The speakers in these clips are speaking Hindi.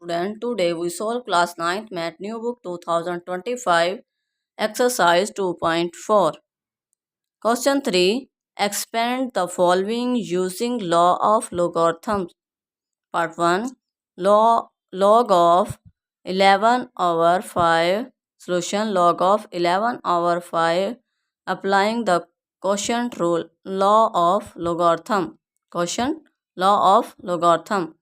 Student, today we solve class 9th math new book 2025 exercise 2.4. Question 3. Expand the following using law of logarithms. Part 1. Log of 11 over 5. Solution log of 11 over 5. Applying the quotient rule. Law of logarithm. Quotient law of logarithm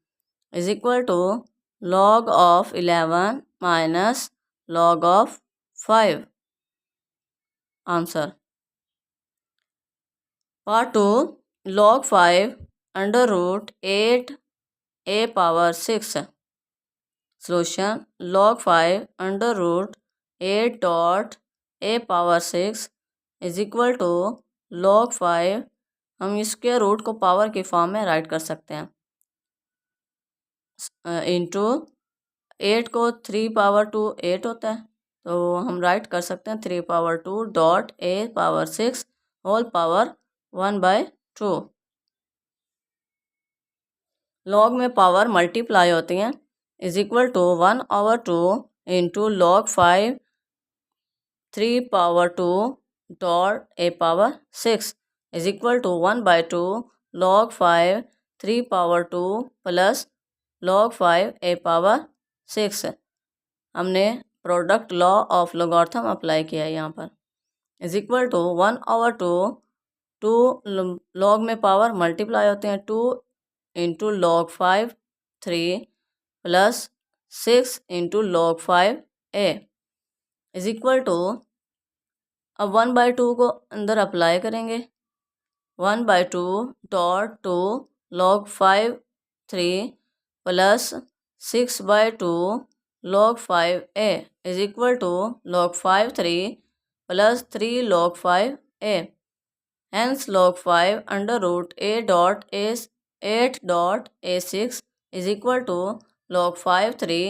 is equal to log of 11 minus log of 5. Answer. Part 2. Log 5 under root 8 a power 6. Solution. Log 5 under root 8 dot a power 6 is equal to log 5. हम इसके रूट को पावर की फॉर्म में राइट कर सकते हैं इंटू 8 को 3 पावर 2 8 होता है, तो हम राइट कर सकते हैं 3 power 2 dot a power 6 whole power 1/2। Log में पावर मल्टीप्लाई होती हैं is equal to 1/2 into log 5 3 power 2 dot a power 6 is equal to 1/2 log 5 3 power 2 plus log 5 a power 6। हमने product law of logarithm apply किया है यहाँ पर is equal to 1/2 two log में पावर मल्टीप्लाई होते हैं 2 into log 5 3 plus 6 into log 5 a is equal to, अब 1/2 को अंदर अप्लाई करेंगे 1/2 dot 2 log 5 3 plus 6/2 log 5a is equal to log 5 3 plus 3 log 5a. Hence log 5 under root a dot a 8 dot a6 is equal to log 5 3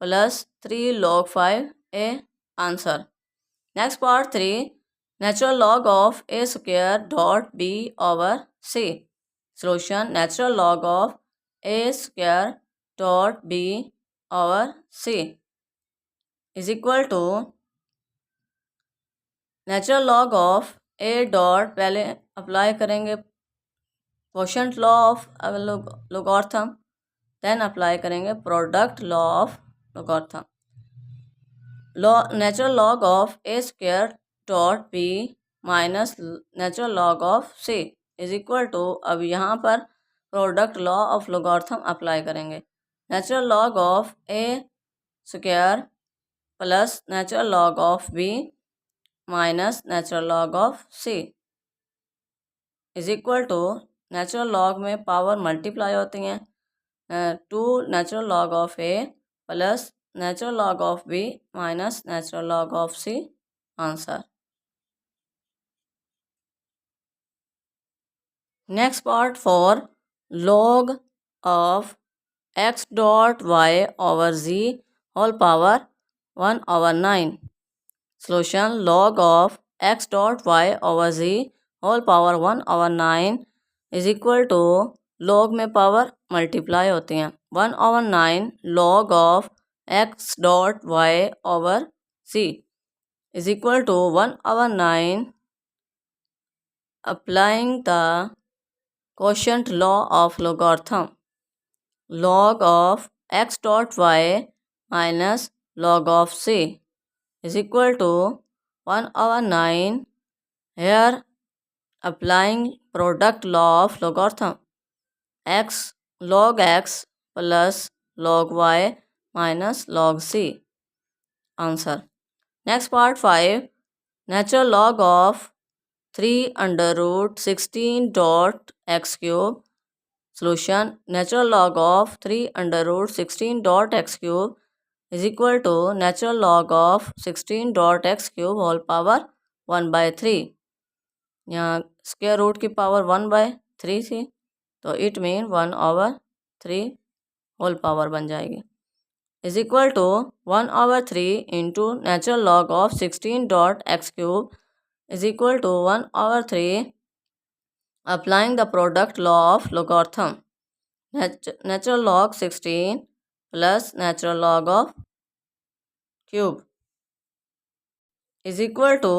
plus 3 log 5a. Answer. Next part 3. Natural log of a square dot b over c. Solution. Natural log of a square dot b over c is equal to natural log of a dot, पहले अप्लाई करेंगे quotient law of logarithm, then apply करेंगे product law of logarithm. Natural log of a square dot b minus natural log of c is equal to, अब यहाँ पर product law of logarithm apply करेंगे। Natural log of a square plus natural log of b minus natural log of c is equal to, natural log में पावर मल्टीप्लाई होती हैं 2 natural log of a plus natural log of b minus natural log of c। Answer. Next part 4. log of x dot y over z whole power 1/9. Solution. log of x dot y over z whole power 1/9 is equal to, log में पावर मल्टीप्लाई होती हैं 1/9 log of x dot y over z is equal to 1/9 applying the quotient law of logarithm. log of x dot y minus log of c is equal to 1/9. Here applying product law of logarithm, x log x plus log y minus log c. Answer. Next part 5. Natural log of 3 under root 16 dot x cube. Solution. Natural log of 3 under root 16 dot x cube is equal to natural log of 16 dot x cube whole power 1/3. यहाँ स्क्वायर रूट की पावर 1/3 थी, तो इट मीन 1/3 होल पावर बन जाएगी is equal to 1/3 into natural log of 16 dot x cube is equal to 1/3 applying the product law of logarithm. Natural log 16 plus natural log of cube is equal to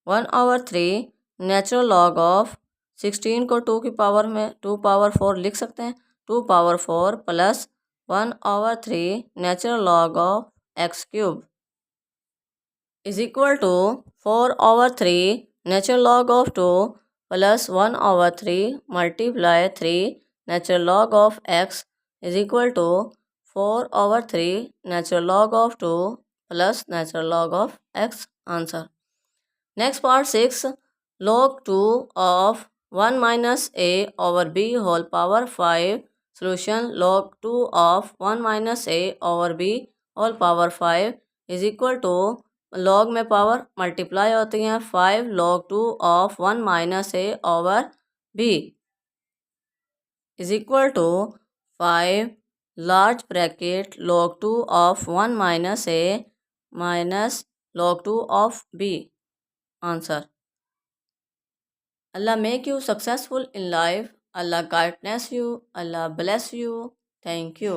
1/3 natural log of 16 को 2 की पावर में 2 पावर 4 लिख सकते हैं। 2 power 4 plus 1/3 natural log of x cube is equal to 4/3 natural log of 2 plus 1/3 multiply 3 natural log of x is equal to 4/3 natural log of 2 plus natural log of x answer. Next part 6 log 2 of 1 minus a over b whole power 5 solution log 2 of 1 minus a over b whole power 5 is equal to log में पावर मल्टीप्लाई होती हैं 5 log 2 of 1 minus a over b is equal to 5 large bracket log 2 of 1 minus a minus log 2 of b answer. Allah make you successful in life. Allah guidance you. Allah bless you. Thank you.